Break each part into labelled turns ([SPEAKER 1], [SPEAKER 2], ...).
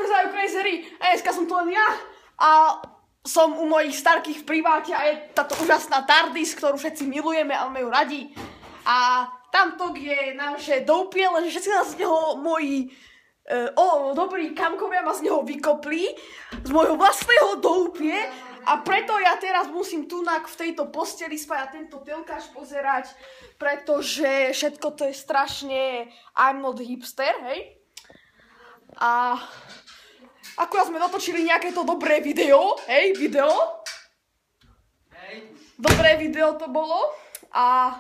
[SPEAKER 1] prezerajú Crazery. A dneska som tu len ja. A som u mojich starkých v priváte a je táto úžasná TARDIS, ktorú všetci milujeme a máme ju radi. A tamto je naše doupie, lenže všetci nás z neho moji dobrí kamkovia ma z neho vykopli. Z môjho vlastného doupie. A preto ja teraz musím tunak v tejto posteli spať a tento telkáč pozerať, pretože všetko to je strašne I'm not hipster, hej? A akurát sme natočili nejaké to dobré video, hej, Dobré video to bolo a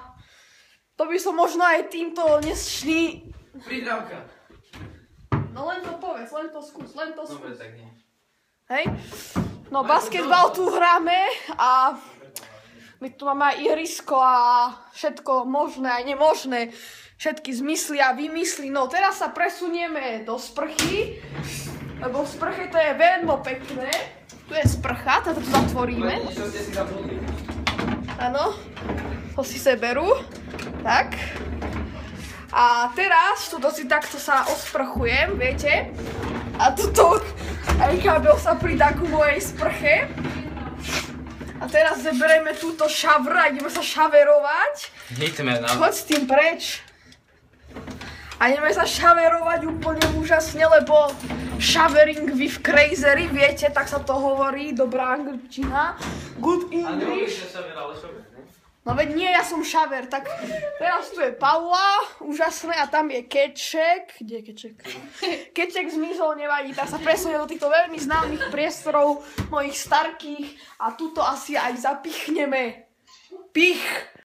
[SPEAKER 1] to by som možno aj týmto dnešný...
[SPEAKER 2] Pridávka.
[SPEAKER 1] No len to povedz, len to skús.
[SPEAKER 2] Dobre, tak nie.
[SPEAKER 1] Hej? No basketbal tu hráme a my tu máme aj ihrisko a všetko možné a nemožné. Všetky zmysly a vymysly. No teraz sa presunieme do sprchy, lebo v sprche to je veľmi pekné. Tu je sprcha, toto tu zatvoríme.
[SPEAKER 2] Čo ste si zapnuli?
[SPEAKER 1] Áno, to si berú. Tak. A teraz tuto si takto sa osprchujem, viete? A tuto aj kábel sa pridá ku mojej sprche. A teraz zeberieme túto šavr a ideme sa šaverovať.
[SPEAKER 2] Hejteme na...
[SPEAKER 1] Choď s tým preč. A ideme sa šaverovať úplne úžasne, lebo showering with Crazery, viete, tak sa to hovorí, dobrá angličtina. Good English. No veď nie, ja som šaver, tak teraz tu je Paula, úžasné, a tam je Keček. Kde je Keček? Keček zmizol, nevadí, tak sa presunie do týchto veľmi známych priestorov mojich starkých a tuto asi aj zapichneme. Pich!